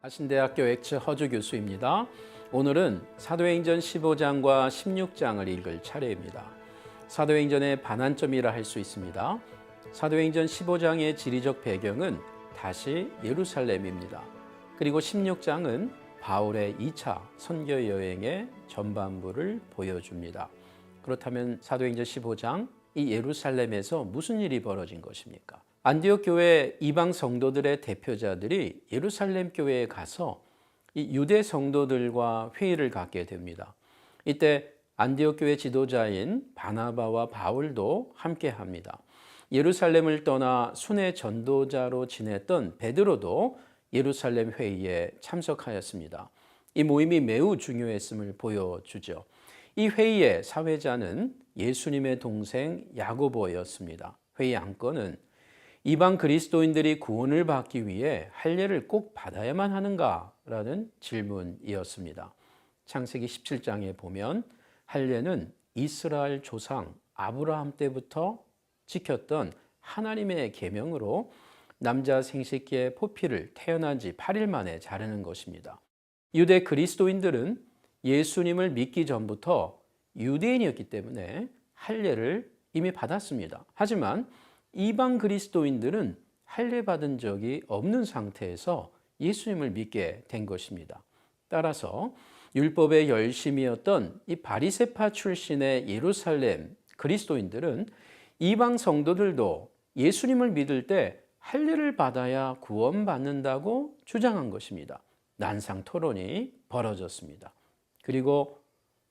하신대학교 엑츠 허주 교수입니다. 오늘은 사도행전 15장과 16장을 읽을 차례입니다. 사도행전의 반환점이라 할 수 있습니다. 사도행전 15장의 지리적 배경은 다시 예루살렘입니다. 그리고 16장은 바울의 2차 선교 여행의 전반부를 보여줍니다. 그렇다면 사도행전 15장, 이 예루살렘에서 무슨 일이 벌어진 것입니까? 안디옥 교회 이방 성도들의 대표자들이 예루살렘 교회에 가서 이 유대 성도들과 회의를 갖게 됩니다. 이때 안디옥 교회 지도자인 바나바와 바울도 함께 합니다. 예루살렘을 떠나 순회 전도자로 지냈던 베드로도 예루살렘 회의에 참석하였습니다. 이 모임이 매우 중요했음을 보여주죠. 이 회의의 사회자는 예수님의 동생 야고보였습니다. 회의 안건은 이방 그리스도인들이 구원을 받기 위해 할례를 꼭 받아야만 하는가라는 질문이었습니다. 창세기 17장에 보면 할례는 이스라엘 조상 아브라함 때부터 지켰던 하나님의 계명으로 남자 생식기의 포피를 태어난 지 8일 만에 자르는 것입니다. 유대 그리스도인들은 예수님을 믿기 전부터 유대인이었기 때문에 할례를 이미 받았습니다. 하지만 이방 그리스도인들은 할례 받은 적이 없는 상태에서 예수님을 믿게 된 것입니다. 따라서 율법의 열심이었던 이 바리새파 출신의 예루살렘 그리스도인들은 이방 성도들도 예수님을 믿을 때 할례를 받아야 구원받는다고 주장한 것입니다. 난상 토론이 벌어졌습니다. 그리고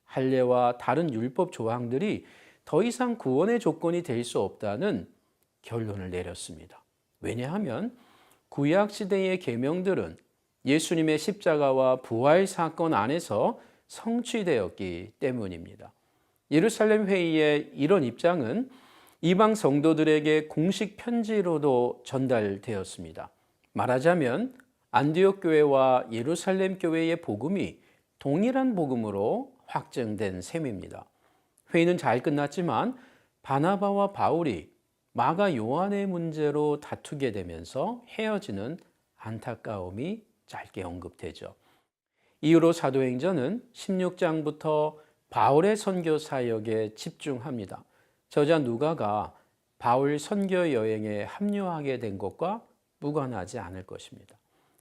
할례와 다른 율법 조항들이 더 이상 구원의 조건이 될 수 없다는 결론을 내렸습니다. 왜냐하면 구약 시대의 계명들은 예수님의 십자가와 부활 사건 안에서 성취되었기 때문입니다. 예루살렘 회의의 이런 입장은 이방 성도들에게 공식 편지로도 전달되었습니다. 말하자면 안디옥 교회와 예루살렘 교회의 복음이 동일한 복음으로 확증된 셈입니다. 회의는 잘 끝났지만 바나바와 바울이 마가 요한의 문제로 다투게 되면서 헤어지는 안타까움이 짧게 언급되죠. 이후로 사도행전은 16장부터 바울의 선교 사역에 집중합니다. 저자 누가가 바울 선교 여행에 합류하게 된 것과 무관하지 않을 것입니다.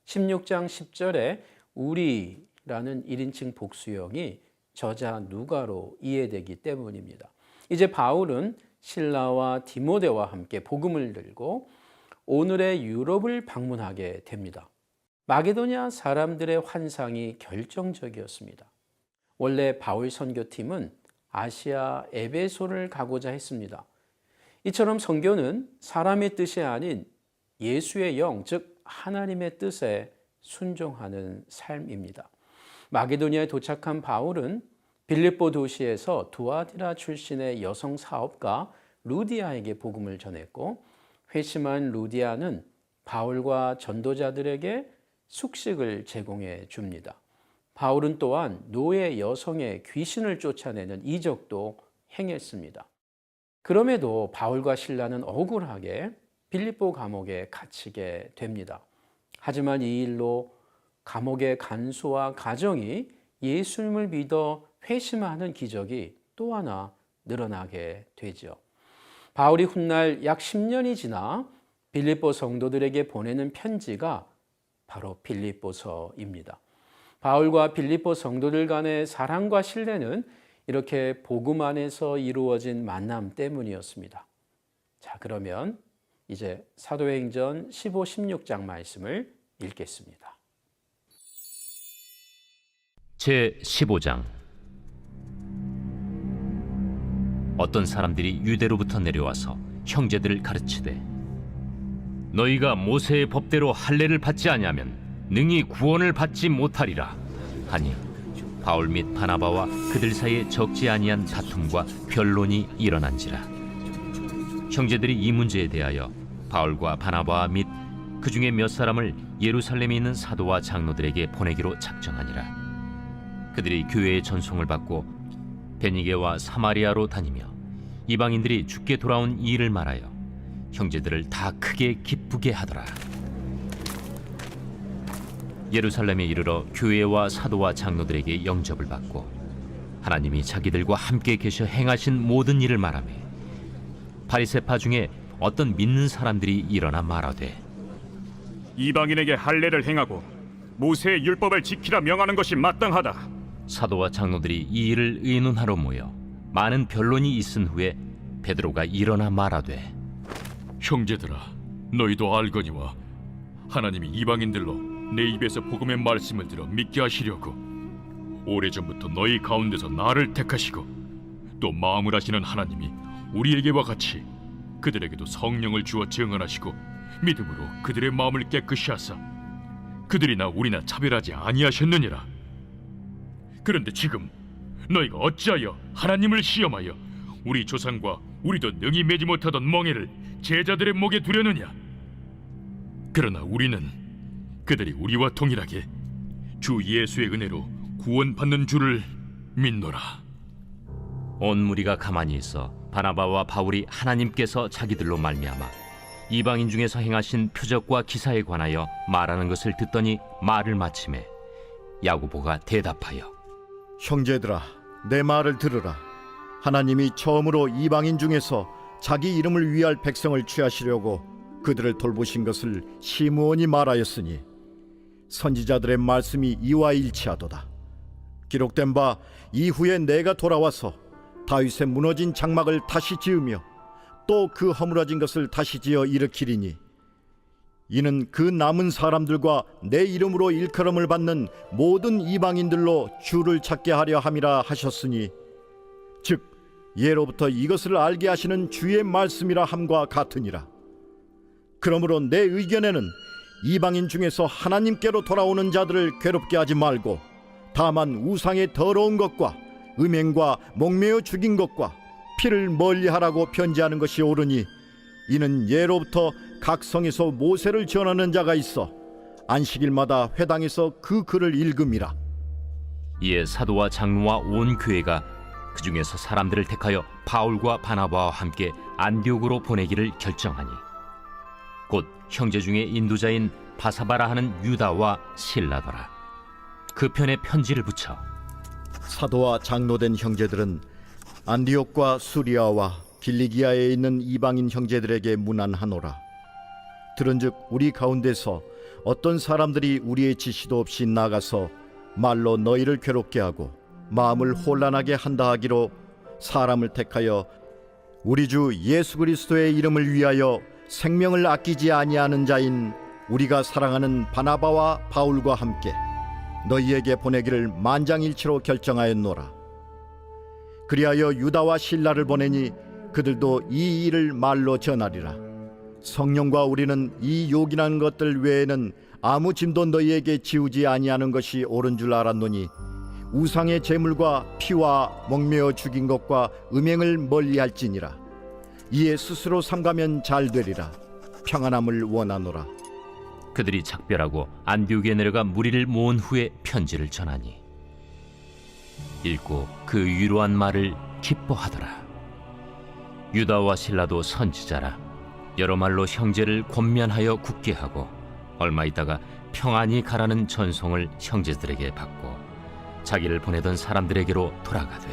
16장 10절에 우리라는 1인칭 복수형이 저자 누가로 이해되기 때문입니다. 이제 바울은 실라와 디모데와 함께 복음을 들고 오늘의 유럽을 방문하게 됩니다. 마게도냐 사람들의 환상이 결정적이었습니다. 원래 바울 선교팀은 아시아 에베소를 가고자 했습니다. 이처럼 선교는 사람의 뜻이 아닌 예수의 영, 즉 하나님의 뜻에 순종하는 삶입니다. 마게도냐에 도착한 바울은 빌립보 도시에서 두아디라 출신의 여성 사업가 루디아에게 복음을 전했고, 회심한 루디아는 바울과 전도자들에게 숙식을 제공해 줍니다. 바울은 또한 노예 여성의 귀신을 쫓아내는 이적도 행했습니다. 그럼에도 바울과 실라는 억울하게 빌립보 감옥에 갇히게 됩니다. 하지만 이 일로 감옥의 간수와 가정이 예수님을 믿어 회심하는 기적이 또 하나 늘어나게 되죠. 바울이 훗날 약 10년이 지나 빌립보 성도들에게 보내는 편지가 바로 빌립보서입니다. 바울과 빌립보 성도들 간의 사랑과 신뢰는 이렇게 복음 안에서 이루어진 만남 때문이었습니다. 자, 그러면 이제 사도행전 15, 16장 말씀을 읽겠습니다. 제 15장. 어떤 사람들이 유대로부터 내려와서 형제들을 가르치되 너희가 모세의 법대로 할례를 받지 아니하면 능히 구원을 받지 못하리라 하니 바울 및 바나바와 그들 사이에 적지 아니한 다툼과 변론이 일어난지라. 형제들이 이 문제에 대하여 바울과 바나바 및 그 중에 몇 사람을 예루살렘에 있는 사도와 장로들에게 보내기로 작정하니라. 그들이 교회의 전송을 받고 베니게와 사마리아로 다니며 이방인들이 죽게 돌아온 이 일을 말하여 형제들을 다 크게 기쁘게 하더라. 예루살렘에 이르러 교회와 사도와 장로들에게 영접을 받고 하나님이 자기들과 함께 계셔 행하신 모든 일을 말하며 바리새파 중에 어떤 믿는 사람들이 일어나 말하되 이방인에게 할례를 행하고 모세의 율법을 지키라 명하는 것이 마땅하다. 사도와 장로들이 이 일을 의논하러 모여 많은 변론이 있은 후에 베드로가 일어나 말하되 형제들아, 너희도 알거니와 하나님이 이방인들로 내 입에서 복음의 말씀을 들어 믿게 하시려고 오래전부터 너희 가운데서 나를 택하시고 또 마음을 하시는 하나님이 우리에게와 같이 그들에게도 성령을 주어 증언하시고 믿음으로 그들의 마음을 깨끗이 하사 그들이나 우리나 차별하지 아니하셨느니라. 그런데 지금 너희가 어찌하여 하나님을 시험하여 우리 조상과 우리도 능히 매지 못하던 멍에를 제자들의 목에 두려느냐? 그러나 우리는 그들이 우리와 동일하게 주 예수의 은혜로 구원받는 줄을 믿노라. 온 무리가 가만히 있어 바나바와 바울이 하나님께서 자기들로 말미암아 이방인 중에서 행하신 표적과 기사에 관하여 말하는 것을 듣더니 말을 마치매 야고보가 대답하여 형제들아, 내 말을 들으라. 하나님이 처음으로 이방인 중에서 자기 이름을 위할 백성을 취하시려고 그들을 돌보신 것을 시므온이 말하였으니 선지자들의 말씀이 이와 일치하도다. 기록된 바 이후에 내가 돌아와서 다윗의 무너진 장막을 다시 지으며 또 그 허물어진 것을 다시 지어 일으키리니 이는 그 남은 사람들과 내 이름으로 일컬음을 받는 모든 이방인들로 주를 찾게 하려 함이라 하셨으니 즉 예로부터 이것을 알게 하시는 주의 말씀이라 함과 같으니라. 그러므로 내 의견에는 이방인 중에서 하나님께로 돌아오는 자들을 괴롭게 하지 말고 다만 우상의 더러운 것과 음행과 목매어 죽인 것과 피를 멀리하라고 편지하는 것이 옳으니 이는 예로부터 각 성에서 모세를 전하는 자가 있어 안식일마다 회당에서 그 글을 읽음이라. 이에 사도와 장로와 온 교회가 그 중에서 사람들을 택하여 바울과 바나바와 함께 안디옥으로 보내기를 결정하니 곧 형제 중에 인도자인 바사바라 하는 유다와 실라더라. 그 편에 편지를 붙여 사도와 장로된 형제들은 안디옥과 수리아와 길리기아에 있는 이방인 형제들에게 문안하노라. 들은즉 우리 가운데서 어떤 사람들이 우리의 지시도 없이 나가서 말로 너희를 괴롭게 하고 마음을 혼란하게 한다 하기로 사람을 택하여 우리 주 예수 그리스도의 이름을 위하여 생명을 아끼지 아니하는 자인 우리가 사랑하는 바나바와 바울과 함께 너희에게 보내기를 만장일치로 결정하였노라. 그리하여 유다와 실라를 보내니 그들도 이 일을 말로 전하리라. 성령과 우리는 이 요긴한 것들 외에는 아무 짐도 너희에게 지우지 아니하는 것이 옳은 줄 알았노니 우상의 제물과 피와 목매어 죽인 것과 음행을 멀리할지니라. 이에 스스로 삼가면 잘 되리라. 평안함을 원하노라. 그들이 작별하고 안디옥에 내려가 무리를 모은 후에 편지를 전하니 읽고 그 위로한 말을 기뻐하더라. 유다와 실라도 선지자라 여러 말로 형제를 권면하여 굳게 하고 얼마 있다가 평안히 가라는 전송을 형제들에게 받고 자기를 보내던 사람들에게로 돌아가되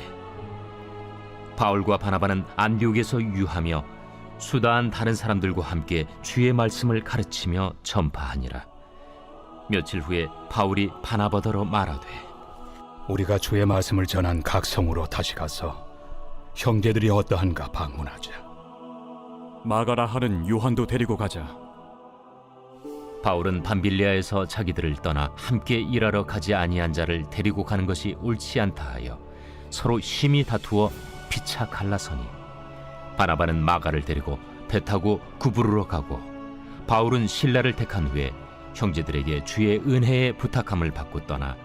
바울과 바나바는 안디옥에서 유하며 수다한 다른 사람들과 함께 주의 말씀을 가르치며 전파하니라. 며칠 후에 바울이 바나바더러 말하되 우리가 주의 말씀을 전한 각 성으로 다시 가서 형제들이 어떠한가 방문하자. 마가라 하는 요한도 데리고 가자. 바울은 밤빌리아에서 자기들을 떠나 함께 일하러 가지 아니한 자를 데리고 가는 것이 옳지 않다 하여 서로 심히 다투어 피차 갈라서니 바나바는 마가를 데리고 배 타고 구부르러 가고 바울은 실라를 택한 후에 형제들에게 주의 은혜에 부탁함을 받고 떠나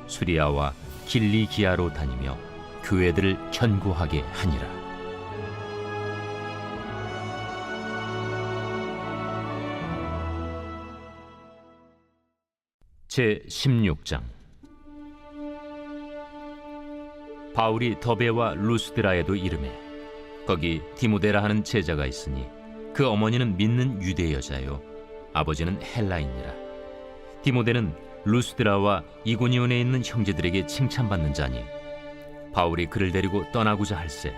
수리아와 길리기아로 다니며 교회들을 견고하게 하니라. 제 16장. 바울이 더베와 루스드라에도 이르매 거기 디모데라 하는 제자가 있으니 그 어머니는 믿는 유대 여자요 아버지는 헬라인이라. 디모데는 루스드라와 이고니온에 있는 형제들에게 칭찬받는 자니 바울이 그를 데리고 떠나고자 할세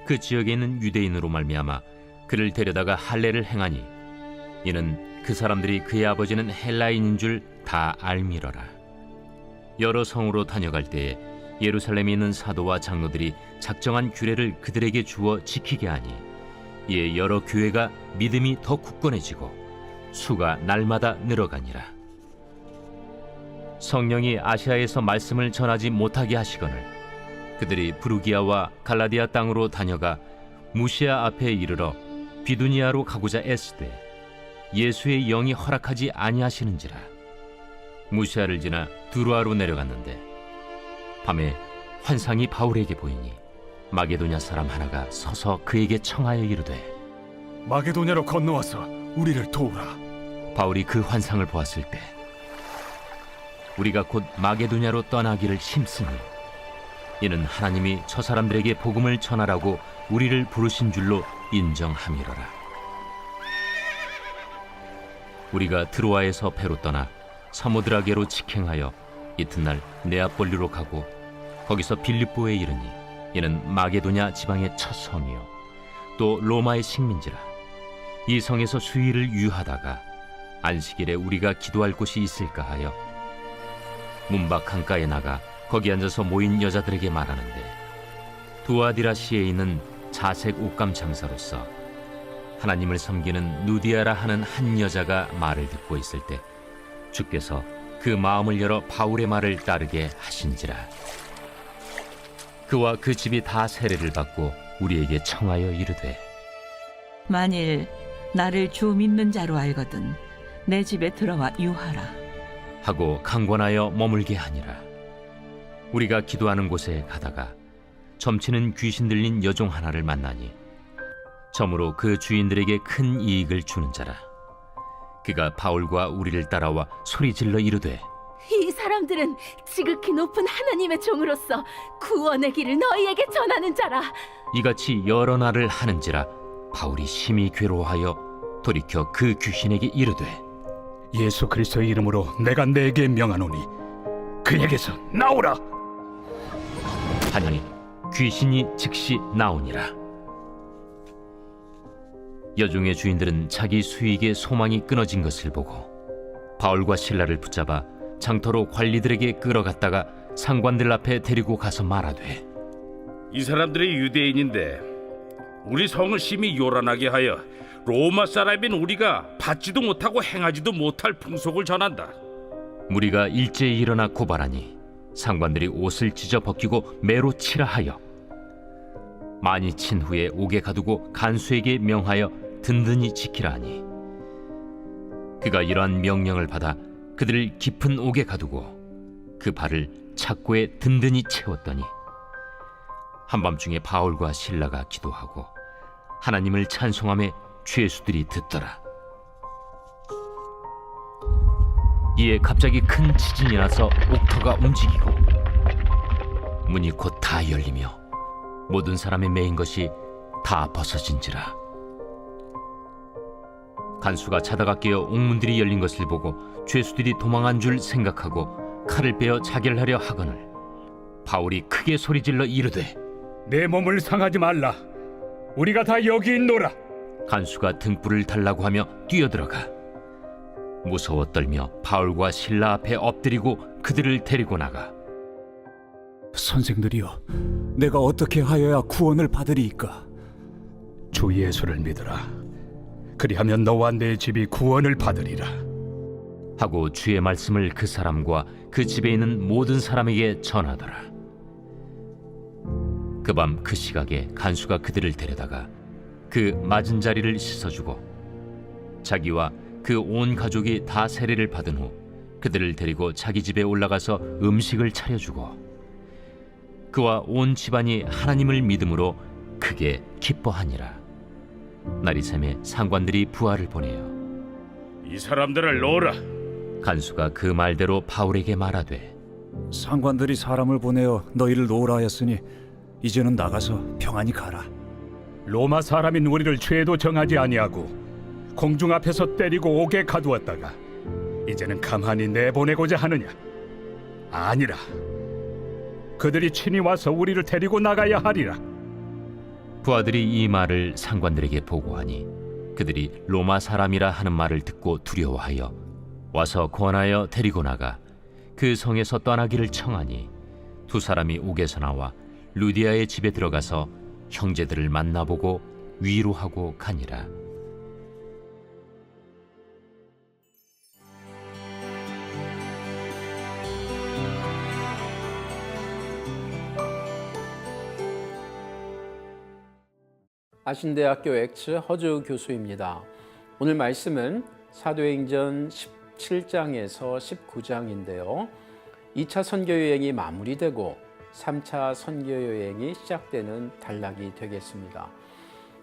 그 지역에 있는 유대인으로 말미암아 그를 데려다가 할례를 행하니 이는 그 사람들이 그의 아버지는 헬라인인 줄 다 알미러라. 여러 성으로 다녀갈 때에 예루살렘에 있는 사도와 장로들이 작정한 규례를 그들에게 주어 지키게 하니 이에 여러 교회가 믿음이 더 굳건해지고 수가 날마다 늘어가니라. 성령이 아시아에서 말씀을 전하지 못하게 하시거늘 그들이 부르기아와 갈라디아 땅으로 다녀가 무시아 앞에 이르러 비두니아로 가고자 애쓰되 예수의 영이 허락하지 아니하시는지라. 무시아를 지나 두루아로 내려갔는데 밤에 환상이 바울에게 보이니 마게도냐 사람 하나가 서서 그에게 청하여 이르되 마게도냐로 건너와서 우리를 도우라. 바울이 그 환상을 보았을 때 우리가 곧 마게도냐로 떠나기를 힘쓰니 이는 하나님이 저 사람들에게 복음을 전하라고 우리를 부르신 줄로 인정함이로라. 우리가 드로아에서 배로 떠나 사모드라게로 직행하여 이튿날 네아폴리로 가고 거기서 빌립보에 이르니 이는 마게도냐 지방의 첫 성이요 또 로마의 식민지라. 이 성에서 수일을 유하다가 안식일에 우리가 기도할 곳이 있을까 하여 문밖 강가에 나가 거기 앉아서 모인 여자들에게 말하는데 두아디라시에 있는 자색 옷감 장사로서 하나님을 섬기는 누디아라 하는 한 여자가 말을 듣고 있을 때 주께서 그 마음을 열어 바울의 말을 따르게 하신지라. 그와 그 집이 다 세례를 받고 우리에게 청하여 이르되 만일 나를 주 믿는 자로 알거든 내 집에 들어와 유하라 하고 강권하여 머물게 하니라. 우리가 기도하는 곳에 가다가 점치는 귀신 들린 여종 하나를 만나니 점으로 그 주인들에게 큰 이익을 주는 자라. 그가 바울과 우리를 따라와 소리질러 이르되 이 사람들은 지극히 높은 하나님의 종으로서 구원의 길을 너희에게 전하는 자라. 이같이 여러 날을 하는지라 바울이 심히 괴로워하여 돌이켜 그 귀신에게 이르되 예수 그리스도의 이름으로 내가 내게 명하노니 그에게서 나오라. 하니 귀신이 즉시 나오니라. 여종의 주인들은 자기 수익의 소망이 끊어진 것을 보고 바울과 실라를 붙잡아 장터로 관리들에게 끌어갔다가 상관들 앞에 데리고 가서 말하되 이 사람들이 유대인인데 우리 성을 심히 요란하게 하여 로마 사람인 우리가 받지도 못하고 행하지도 못할 풍속을 전한다. 무리가 일제히 일어나 고발하니 상관들이 옷을 찢어 벗기고 매로 치라 하여 많이 친 후에 옥에 가두고 간수에게 명하여 든든히 지키라 하니 그가 이러한 명령을 받아 그들을 깊은 옥에 가두고 그 발을 착고에 든든히 채웠더니 한밤중에 바울과 실라가 기도하고 하나님을 찬송하며 죄수들이 듣더라. 이에 갑자기 큰 지진이 나서 옥터가 움직이고 문이 곧 다 열리며 모든 사람의 매인 것이 다 벗어진지라. 간수가 자다가 깨어 옥문들이 열린 것을 보고 죄수들이 도망한 줄 생각하고 칼을 빼어 자결하려 하거늘 바울이 크게 소리질러 이르되 내 몸을 상하지 말라. 우리가 다 여기 있노라. 간수가 등불을 달라고 하며 뛰어들어가 무서워 떨며 바울과 실라 앞에 엎드리고 그들을 데리고 나가 선생들이여, 내가 어떻게 하여야 구원을 받으리이까? 주 예수를 믿으라. 그리하면 너와 내 집이 구원을 받으리라. 하고 주의 말씀을 그 사람과 그 집에 있는 모든 사람에게 전하더라. 그 밤 그 시각에 간수가 그들을 데려다가 그 맞은 자리를 씻어주고 자기와 그 온 가족이 다 세례를 받은 후 그들을 데리고 자기 집에 올라가서 음식을 차려주고 그와 온 집안이 하나님을 믿음으로 크게 기뻐하니라. 날이 새매 상관들이 부하를 보내어 이 사람들을 놓으라. 간수가 그 말대로 바울에게 말하되 상관들이 사람을 보내어 너희를 놓으라 하였으니 이제는 나가서 평안히 가라. 로마 사람인 우리를 죄도 정하지 아니하고 공중 앞에서 때리고 옥에 가두었다가 이제는 가만히 내보내고자 하느냐? 아니라. 그들이 친히 와서 우리를 데리고 나가야 하리라. 부하들이 이 말을 상관들에게 보고하니 그들이 로마 사람이라 하는 말을 듣고 두려워하여 와서 권하여 데리고 나가 그 성에서 떠나기를 청하니 두 사람이 옥에서 나와 루디아의 집에 들어가서 형제들을 만나보고 위로하고 가니라. 아신대학교 엑츠 허주 교수입니다. 오늘 말씀은 사도행전 17장에서 19장인데요. 2차 선교여행이 마무리되고 3차 선교여행이 시작되는 단락이 되겠습니다.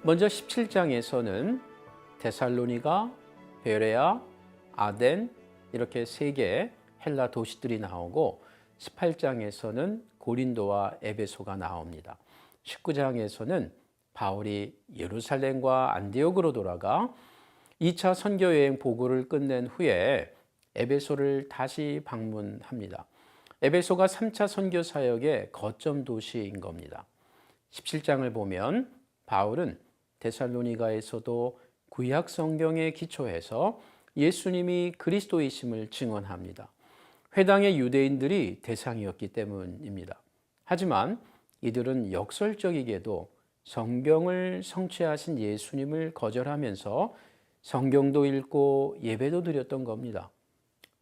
먼저 17장에서는 데살로니가, 베레아, 아덴 이렇게 세 개의 헬라 도시들이 나오고 18장에서는 고린도와 에베소가 나옵니다. 19장에서는 바울이 예루살렘과 안디옥으로 돌아가 2차 선교여행 보고를 끝낸 후에 에베소를 다시 방문합니다. 에베소가 3차 선교 사역의 거점 도시인 겁니다. 17장을 보면 바울은 데살로니가에서도 구약 성경에 기초해서 예수님이 그리스도이심을 증언합니다. 회당의 유대인들이 대상이었기 때문입니다. 하지만 이들은 역설적이게도 성경을 성취하신 예수님을 거절하면서 성경도 읽고 예배도 드렸던 겁니다.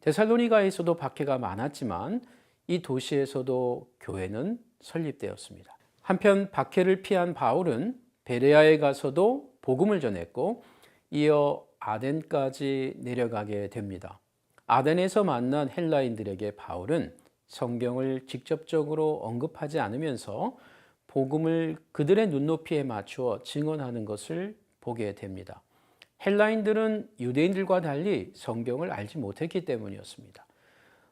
데살로니가에서도 박해가 많았지만 이 도시에서도 교회는 설립되었습니다. 한편 박해를 피한 바울은 베레아에 가서도 복음을 전했고 이어 아덴까지 내려가게 됩니다. 아덴에서 만난 헬라인들에게 바울은 성경을 직접적으로 언급하지 않으면서 복음을 그들의 눈높이에 맞추어 증언하는 것을 보게 됩니다. 헬라인들은 유대인들과 달리 성경을 알지 못했기 때문이었습니다.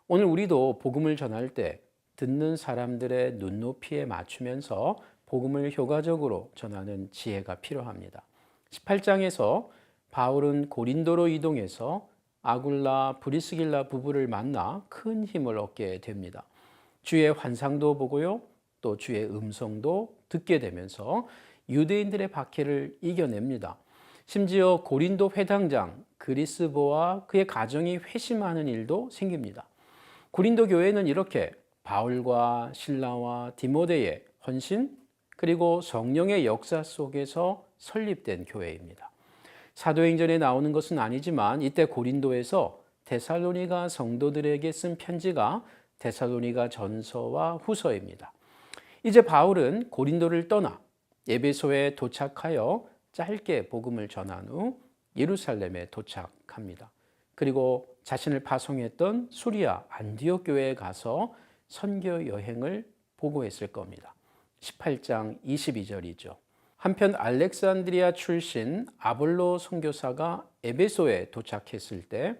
오늘 우리도 복음을 전할 때 듣는 사람들의 눈높이에 맞추면서 복음을 효과적으로 전하는 지혜가 필요합니다. 18장에서 바울은 고린도로 이동해서 아굴라, 브리스길라 부부를 만나 큰 힘을 얻게 됩니다. 주의 환상도 보고요, 또 주의 음성도 듣게 되면서 유대인들의 박해를 이겨냅니다. 심지어 고린도 회당장 그리스보와 그의 가정이 회심하는 일도 생깁니다. 고린도 교회는 이렇게 바울과 실라와 디모데의 헌신 그리고 성령의 역사 속에서 설립된 교회입니다. 사도행전에 나오는 것은 아니지만 이때 고린도에서 데살로니가 성도들에게 쓴 편지가 데살로니가 전서와 후서입니다. 이제 바울은 고린도를 떠나 에베소에 도착하여 짧게 복음을 전한 후 예루살렘에 도착합니다. 그리고 자신을 파송했던 수리아 안디옥 교회에 가서 선교 여행을 보고했을 겁니다. 18장 22절이죠. 한편 알렉산드리아 출신 아볼로 선교사가 에베소에 도착했을 때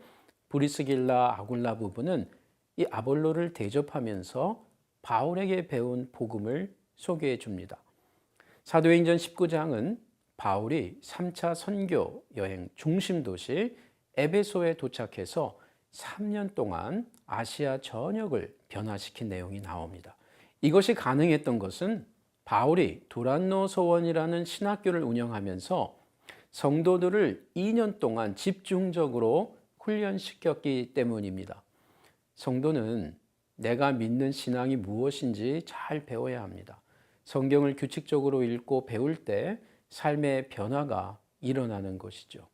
브리스길라 아굴라 부부는 이 아볼로를 대접하면서 바울에게 배운 복음을 소개해 줍니다. 사도행전 19장은 바울이 3차 선교 여행 중심 도시 에베소에 도착해서 3년 동안 아시아 전역을 변화시킨 내용이 나옵니다. 이것이 가능했던 것은 바울이 두란노 소원이라는 신학교를 운영하면서 성도들을 2년 동안 집중적으로 훈련시켰기 때문입니다. 성도는 내가 믿는 신앙이 무엇인지 잘 배워야 합니다. 성경을 규칙적으로 읽고 배울 때 삶의 변화가 일어나는 것이죠.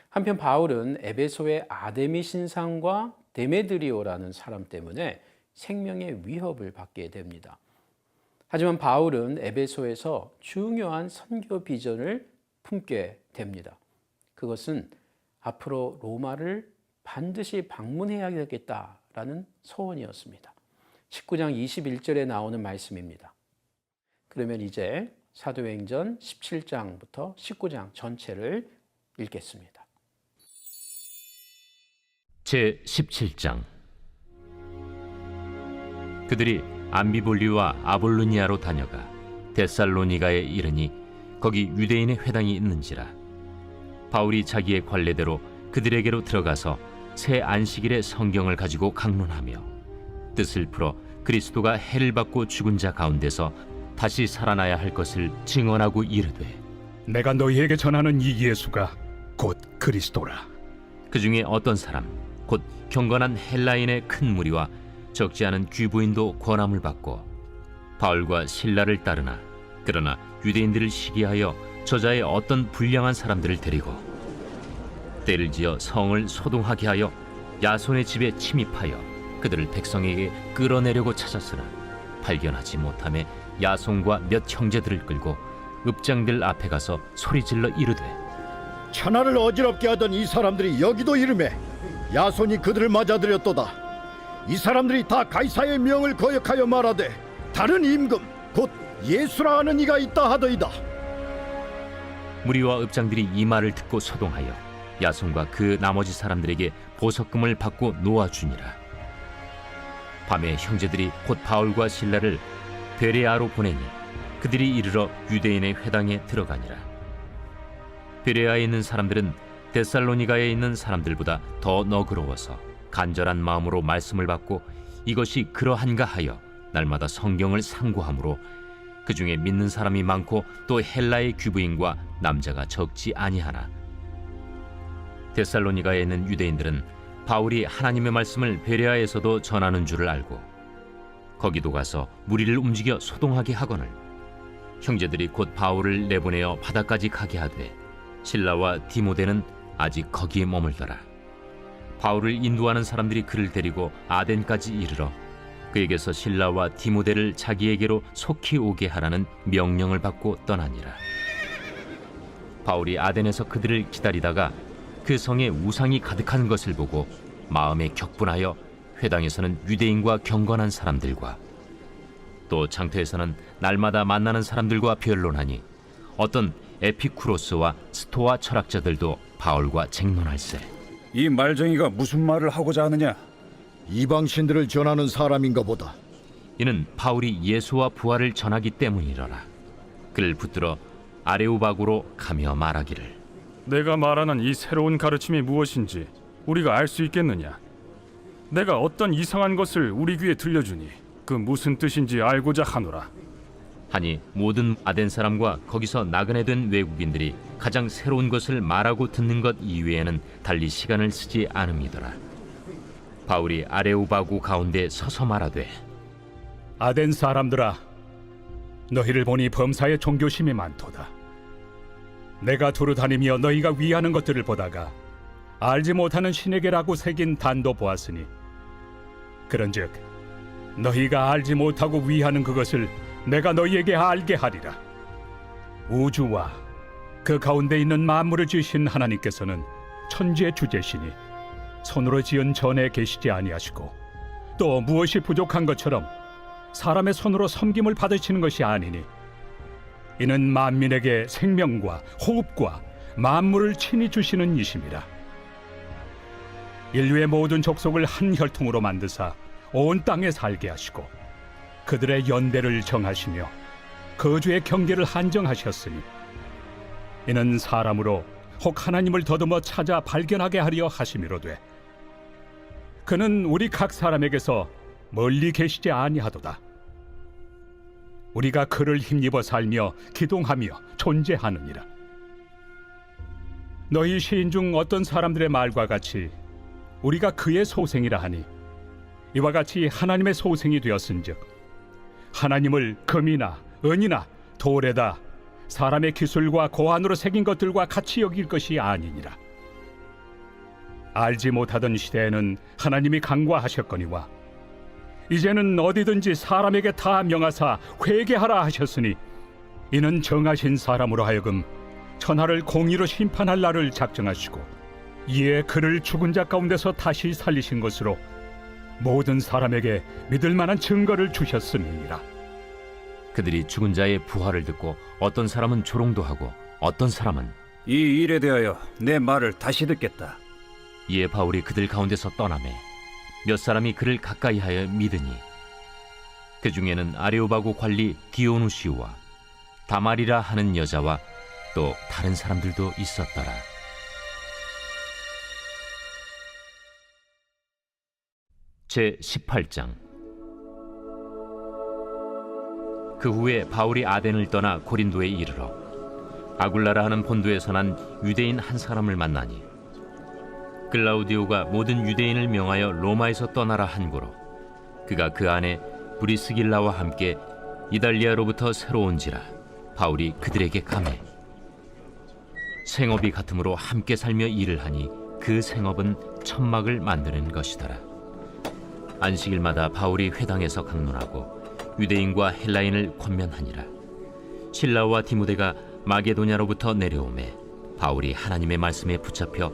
한편 바울은 에베소의 아데미 신상과 데메드리오라는 사람 때문에 생명의 위협을 받게 됩니다. 하지만 바울은 에베소에서 중요한 선교 비전을 품게 됩니다. 그것은 앞으로 로마를 반드시 방문해야겠다라는 소원이었습니다. 19장 21절에 나오는 말씀입니다. 그러면 이제 사도행전 17장부터 19장 전체를 읽겠습니다. 제17장. 그들이 암비볼리와 아볼로니아로 다녀가 데살로니가에 이르니 거기 유대인의 회당이 있는지라. 바울이 자기의 관례대로 그들에게로 들어가서 새 안식일의 성경을 가지고 강론하며 뜻을 풀어 그리스도가 해를 받고 죽은 자 가운데서 다시 살아나야 할 것을 증언하고 이르되 내가 너희에게 전하는 이 예수가 곧 그리스도라. 그 중에 어떤 사람 곧 경건한 헬라인의 큰 무리와 적지 않은 귀부인도 권함을 받고 바울과 실라를 따르나 그러나 유대인들을 시기하여 저자의 어떤 불량한 사람들을 데리고 때를 지어 성을 소동하게 하여 야손의 집에 침입하여 그들을 백성에게 끌어내려고 찾았으나 발견하지 못하며 야손과 몇 형제들을 끌고 읍장들 앞에 가서 소리질러 이르되 천하를 어지럽게 하던 이 사람들이 여기도 이르매 야손이 그들을 맞아들였도다. 이 사람들이 다 가이사의 명을 거역하여 말하되 다른 임금 곧 예수라 하는 이가 있다 하더이다. 무리와 읍장들이 이 말을 듣고 소동하여 야손과 그 나머지 사람들에게 보석금을 받고 놓아주니라. 밤에 형제들이 곧 바울과 실라를 베레아로 보내니 그들이 이르러 유대인의 회당에 들어가니라. 베레아에 있는 사람들은 데살로니가에 있는 사람들보다 더 너그러워서 간절한 마음으로 말씀을 받고 이것이 그러한가 하여 날마다 성경을 상고하므로 그 중에 믿는 사람이 많고 또 헬라의 귀부인과 남자가 적지 아니하나 데살로니가에 있는 유대인들은 바울이 하나님의 말씀을 베레아에서도 전하는 줄을 알고 거기도 가서 무리를 움직여 소동하게 하거늘 형제들이 곧 바울을 내보내어 바다까지 가게 하되 실라와 디모데는 아직 거기에 머물더라. 바울을 인도하는 사람들이 그를 데리고 아덴까지 이르러 그에게서 실라와 디모데를 자기에게로 속히 오게 하라는 명령을 받고 떠나니라. 바울이 아덴에서 그들을 기다리다가 그 성에 우상이 가득한 것을 보고 마음에 격분하여 회당에서는 유대인과 경건한 사람들과 또 장터에서는 날마다 만나는 사람들과 변론하니 어떤 에피쿠로스와 스토아 철학자들도 바울과 쟁론할세. 이 말쟁이가 무슨 말을 하고자 하느냐? 이방신들을 전하는 사람인가 보다. 이는 바울이 예수와 부활을 전하기 때문이러라. 그를 붙들어 아레오바구로 가며 말하기를 내가 말하는 이 새로운 가르침이 무엇인지 우리가 알 수 있겠느냐? 내가 어떤 이상한 것을 우리 귀에 들려주니 그 무슨 뜻인지 알고자 하노라. 하니 모든 아덴 사람과 거기서 나그네 된 외국인들이 가장 새로운 것을 말하고 듣는 것 이외에는 달리 시간을 쓰지 않음이더라. 바울이 아레오바구 가운데 서서 말하되 아덴 사람들아, 너희를 보니 범사에 종교심이 많도다. 내가 두루 다니며 너희가 위하는 것들을 보다가 알지 못하는 신에게라고 새긴 단도 보았으니 그런즉 너희가 알지 못하고 위하는 그것을 내가 너희에게 알게 하리라. 우주와 그 가운데 있는 만물을 지으신 하나님께서는 천지의 주제시니 손으로 지은 전에 계시지 아니하시고 또 무엇이 부족한 것처럼 사람의 손으로 섬김을 받으시는 것이 아니니 이는 만민에게 생명과 호흡과 만물을 친히 주시는 이심이라. 인류의 모든 족속을 한 혈통으로 만드사 온 땅에 살게 하시고 그들의 연대를 정하시며 거주의 경계를 한정하셨으니 이는 사람으로 혹 하나님을 더듬어 찾아 발견하게 하려 하심이로되 그는 우리 각 사람에게서 멀리 계시지 아니하도다. 우리가 그를 힘입어 살며 기동하며 존재하느니라. 너희 시인 중 어떤 사람들의 말과 같이 우리가 그의 소생이라 하니 이와 같이 하나님의 소생이 되었은즉 하나님을 금이나 은이나 돌에다 사람의 기술과 고안으로 새긴 것들과 같이 여길 것이 아니니라. 알지 못하던 시대에는 하나님이 간과하셨거니와 이제는 어디든지 사람에게 다 명하사 회개하라 하셨으니 이는 정하신 사람으로 하여금 천하를 공의로 심판할 날을 작정하시고 이에 그를 죽은 자 가운데서 다시 살리신 것으로 모든 사람에게 믿을 만한 증거를 주셨음이니라. 그들이 죽은 자의 부활을 듣고 어떤 사람은 조롱도 하고 어떤 사람은 이 일에 대하여 내 말을 다시 듣겠다. 이에 바울이 그들 가운데서 떠나매 몇 사람이 그를 가까이하여 믿으니 그 중에는 아레오바고 관리 디오누시우와 다말이라 하는 여자와 또 다른 사람들도 있었더라. 제18장. 그 후에 바울이 아덴을 떠나 고린도에 이르러 아굴라라 하는 본도에서 난 유대인 한 사람을 만나니, 글라우디오가 모든 유대인을 명하여 로마에서 떠나라 한고로 그가 그 안에 브리스길라와 함께 이달리아로부터 새로 온지라 바울이 그들에게 감해 생업이 같으므로 함께 살며 일을 하니 그 생업은 천막을 만드는 것이더라. 안식일마다 바울이 회당에서 강론하고 유대인과 헬라인을 권면하니라. 실라와 디모데가 마게도냐로부터 내려오매 바울이 하나님의 말씀에 붙잡혀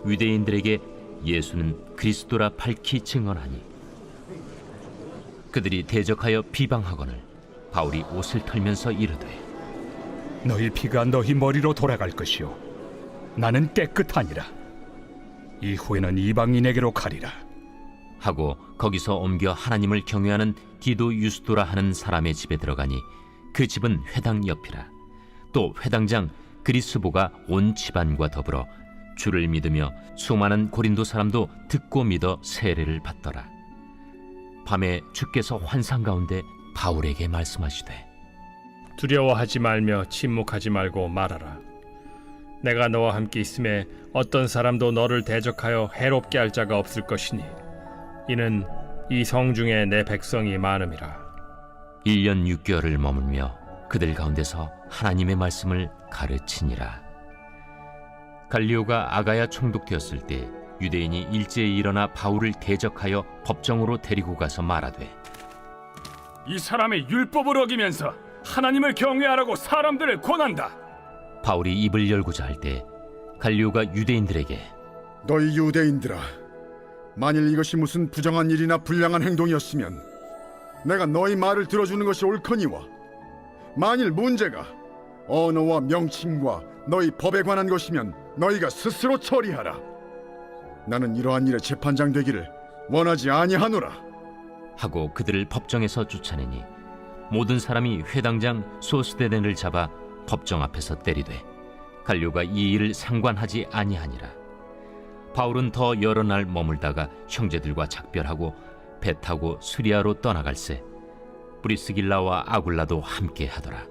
유대인들에게 예수는 그리스도라 밝히 증언하니, 그들이 대적하여 비방하거늘 바울이 옷을 털면서 이르되, 너희 피가 너희 머리로 돌아갈 것이요 나는 깨끗하니라. 이후에는 이방인에게로 가리라 하고 거기서 옮겨 하나님을 경외하는 디도 유스도라 하는 사람의 집에 들어가니 그 집은 회당 옆이라. 또 회당장 그리스보가 온 집안과 더불어 주를 믿으며 수많은 고린도 사람도 듣고 믿어 세례를 받더라. 밤에 주께서 환상 가운데 바울에게 말씀하시되, 두려워하지 말며 침묵하지 말고 말하라. 내가 너와 함께 있음에 어떤 사람도 너를 대적하여 해롭게 할 자가 없을 것이니 이는 이 성 중에 내 백성이 많음이라. 1년 6개월을 머물며 그들 가운데서 하나님의 말씀을 가르치니라. 갈리오가 아가야 총독되었을 때 유대인이 일제히 일어나 바울을 대적하여 법정으로 데리고 가서 말하되, 이 사람의 율법을 어기면서 하나님을 경외하라고 사람들을 권한다. 바울이 입을 열고자 할 때 갈리오가 유대인들에게, 너희 유대인들아, 만일 이것이 무슨 부정한 일이나 불량한 행동이었으면 내가 너희 말을 들어주는 것이 옳거니와, 만일 문제가 언어와 명칭과 너희 법에 관한 것이면 너희가 스스로 처리하라. 나는 이러한 일에 재판장 되기를 원하지 아니하노라. 하고 그들을 법정에서 쫓아내니 모든 사람이 회당장 소스데넨을 잡아 법정 앞에서 때리되 갈료가 이 일을 상관하지 아니하니라. 바울은 더 여러 날 머물다가 형제들과 작별하고 배 타고 수리아로 떠나갈새 브리스길라와 아굴라도 함께 하더라.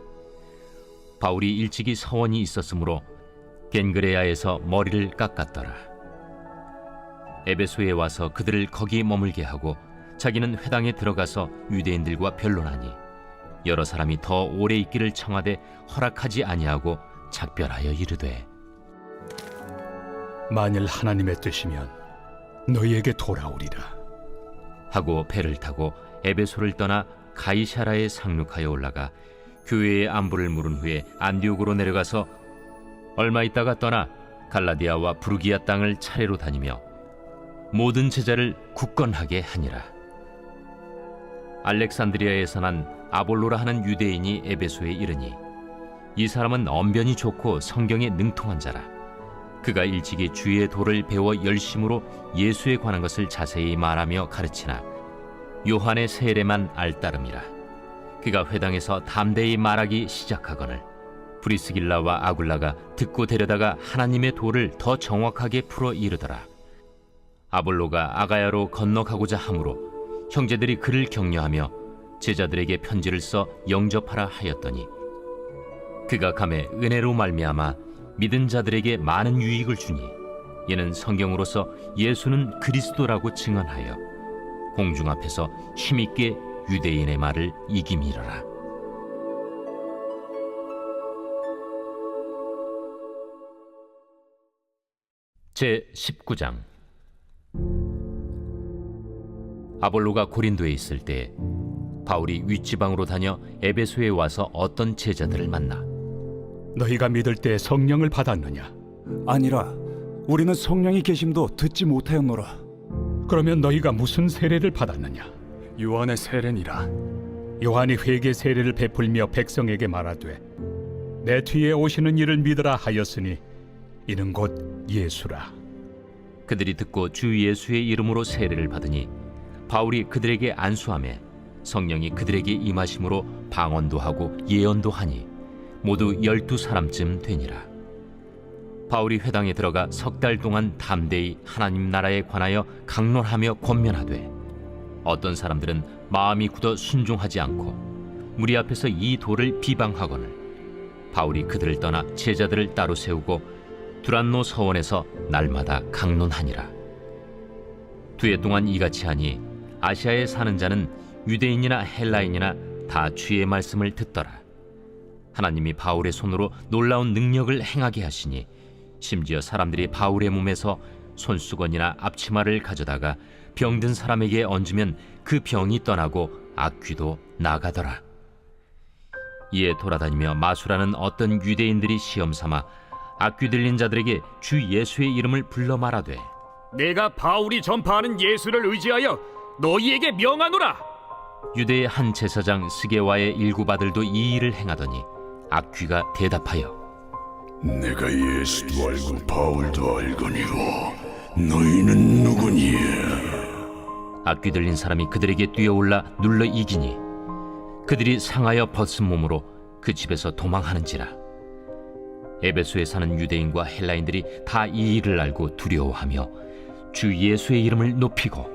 바울이 일찍이 서원이 있었으므로 겐그레아에서 머리를 깎았더라. 에베소에 와서 그들을 거기 머물게 하고 자기는 회당에 들어가서 유대인들과 변론하니 여러 사람이 더 오래 있기를 청하되 허락하지 아니하고 작별하여 이르되, 만일 하나님의 뜻이면 너희에게 돌아오리라 하고 배를 타고 에베소를 떠나 가이사라에 상륙하여 올라가 교회의 안부를 물은 후에 안디옥으로 내려가서 얼마 있다가 떠나 갈라디아와 부르기아 땅을 차례로 다니며 모든 제자를 굳건하게 하니라. 알렉산드리아에서 난 아볼로라 하는 유대인이 에베소에 이르니 이 사람은 언변이 좋고 성경에 능통한 자라. 그가 일찍이 주의 도를 배워 열심으로 예수에 관한 것을 자세히 말하며 가르치나 요한의 세례만 알따름이라. 그가 회당에서 담대히 말하기 시작하거늘 브리스길라와 아굴라가 듣고 데려다가 하나님의 도를 더 정확하게 풀어 이르더라. 아볼로가 아가야로 건너가고자 하므로 형제들이 그를 격려하며 제자들에게 편지를 써 영접하라 하였더니 그가 감에 은혜로 말미암아 믿은 자들에게 많은 유익을 주니 이는 성경으로서 예수는 그리스도라고 증언하여 공중 앞에서 힘있게 유대인의 말을 이김이러라. 제19장. 아볼로가 고린도에 있을 때 바울이 윗지방으로 다녀 에베소에 와서 어떤 제자들을 만나 너희가 믿을 때 성령을 받았느냐? 아니라 우리는 성령이 계심도 듣지 못하였노라. 그러면 너희가 무슨 세례를 받았느냐? 요한의 세례니라. 요한이 회개 세례를 베풀며 백성에게 말하되 내 뒤에 오시는 이를 믿으라 하였으니 이는 곧 예수라. 그들이 듣고 주 예수의 이름으로 세례를 받으니 바울이 그들에게 안수하매 성령이 그들에게 임하심으로 방언도 하고 예언도 하니 모두 12사람쯤 되니라. 바울이 회당에 들어가 석 달 동안 담대히 하나님 나라에 관하여 강론하며 권면하되 어떤 사람들은 마음이 굳어 순종하지 않고 무리 앞에서 이 도를 비방하거늘 바울이 그들을 떠나 제자들을 따로 세우고 두란노 서원에서 날마다 강론하니라. 2해 동안 이같이 하니 아시아에 사는 자는 유대인이나 헬라인이나 다 주의 말씀을 듣더라. 하나님이 바울의 손으로 놀라운 능력을 행하게 하시니 심지어 사람들이 바울의 몸에서 손수건이나 앞치마를 가져다가 병든 사람에게 얹으면 그 병이 떠나고 악귀도 나가더라. 이에 돌아다니며 마술하는 어떤 유대인들이 시험삼아 악귀 들린 자들에게 주 예수의 이름을 불러 말하되 내가 바울이 전파하는 예수를 의지하여 너희에게 명하노라. 유대의 한 제사장 스게와의 일곱 아들도 이 일을 행하더니 악귀가 대답하여 내가 예수도 알고 바울도 알거니와 너희는 누구니에? 악귀 들린 사람이 그들에게 뛰어올라 눌러 이기니 그들이 상하여 벗은 몸으로 그 집에서 도망하는지라. 에베소에 사는 유대인과 헬라인들이 다 이 일을 알고 두려워하며 주 예수의 이름을 높이고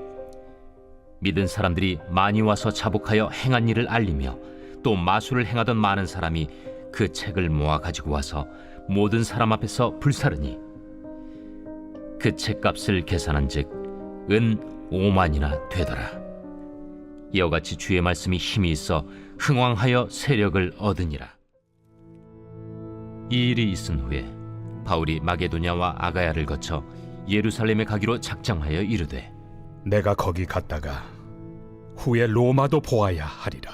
믿은 사람들이 많이 와서 자복하여 행한 일을 알리며 또 마술을 행하던 많은 사람이 그 책을 모아 가지고 와서 모든 사람 앞에서 불사르니 그 책값을 계산한즉 은 5만이나 되더라. 이와 같이 주의 말씀이 힘이 있어 흥왕하여 세력을 얻으니라. 이 일이 있은 후에 바울이 마게도냐와 아가야를 거쳐 예루살렘에 가기로 작정하여 이르되 내가 거기 갔다가 후에 로마도 보아야 하리라.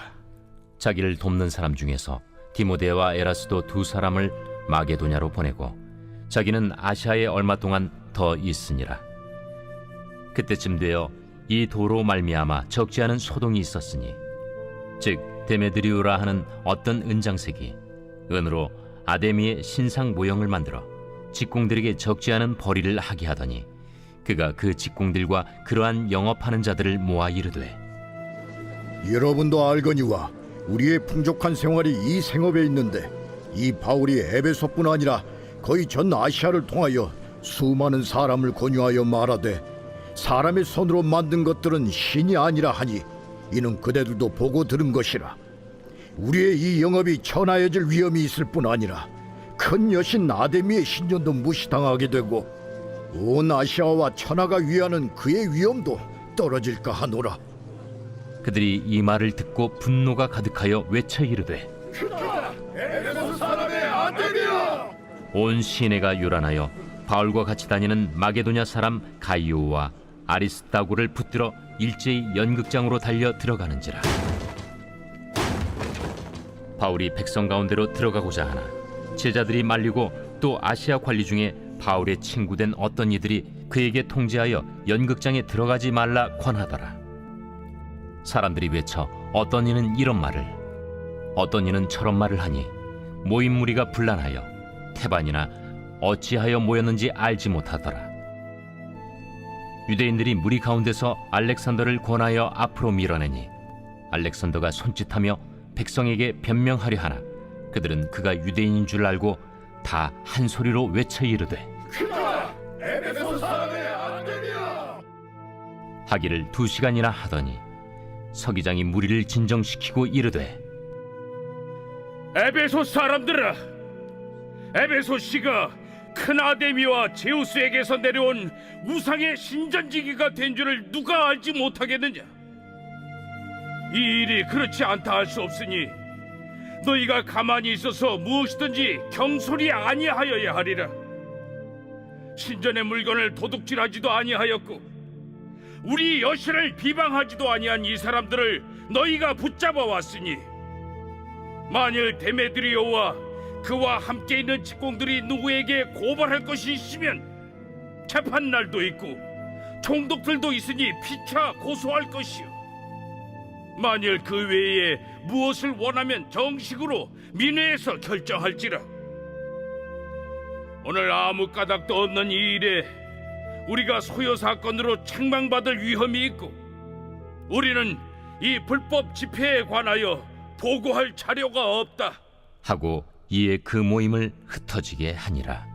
자기를 돕는 사람 중에서 디모데와 에라스도 2사람을 마게도냐로 보내고 자기는 아시아에 얼마 동안 더 있으니라. 그때쯤 되어 이 도로 말미암아 적지 않은 소동이 있었으니 즉 데메드리오라 하는 어떤 은장색이 은으로 아데미의 신상 모형을 만들어 직공들에게 적지 않은 벌이를 하게 하더니 그가 그 직공들과 그러한 영업하는 자들을 모아 이르되 여러분도 알거니와 우리의 풍족한 생활이 이 생업에 있는데 이 바울이 에베소뿐 아니라 거의 전 아시아를 통하여 수많은 사람을 권유하여 말하되 사람의 손으로 만든 것들은 신이 아니라 하니 이는 그대들도 보고 들은 것이라. 우리의 이 영업이 천하여질 위험이 있을 뿐 아니라 큰 여신 아데미의 신전도 무시당하게 되고 온 아시아와 천하가 위하는 그의 위엄도 떨어질까 하노라. 그들이 이 말을 듣고 분노가 가득하여 외쳐 이르되 에베소 사람의 아데미야! 온 시내가 요란하여 바울과 같이 다니는 마게도냐 사람 가이오와 아리스다고를 붙들어 일제히 연극장으로 달려 들어가는지라. 바울이 백성 가운데로 들어가고자 하나 제자들이 말리고 또 아시아 관리 중에 바울의 친구된 어떤 이들이 그에게 통제하여 연극장에 들어가지 말라 권하더라. 사람들이 외쳐 어떤 이는 이런 말을 어떤 이는 저런 말을 하니 모인 무리가 분란하여 태반이나 어찌하여 모였는지 알지 못하더라. 유대인들이 무리 가운데서 알렉산더를 권하여 앞으로 밀어내니 알렉산더가 손짓하며 백성에게 변명하려 하나 그들은 그가 유대인인 줄 알고 다 한 소리로 외쳐 이르되 에베소 사람의 아데미야! 하기를 2시간이나 하더니 서기장이 무리를 진정시키고 이르되 에베소 사람들아, 에베소 씨가 큰 아데미와 제우스에게서 내려온 우상의 신전지기가 된 줄을 누가 알지 못하겠느냐? 이 일이 그렇지 않다 할 수 없으니 너희가 가만히 있어서 무엇이든지 경솔히 아니하여야 하리라. 신전의 물건을 도둑질하지도 아니하였고 우리 여신을 비방하지도 아니한 이 사람들을 너희가 붙잡아 왔으니 만일 데메드리오와 그와 함께 있는 직공들이 누구에게 고발할 것이 있으면 재판날도 있고 총독들도 있으니 피차 고소할 것이요. 만일 그 외에 무엇을 원하면 정식으로 민회에서 결정할지라. 오늘 아무 까닭도 없는 이 일에 우리가 소요 사건으로 책망받을 위험이 있고 우리는 이 불법 집회에 관하여 보고할 자료가 없다 하고 이에 그 모임을 흩어지게 하니라.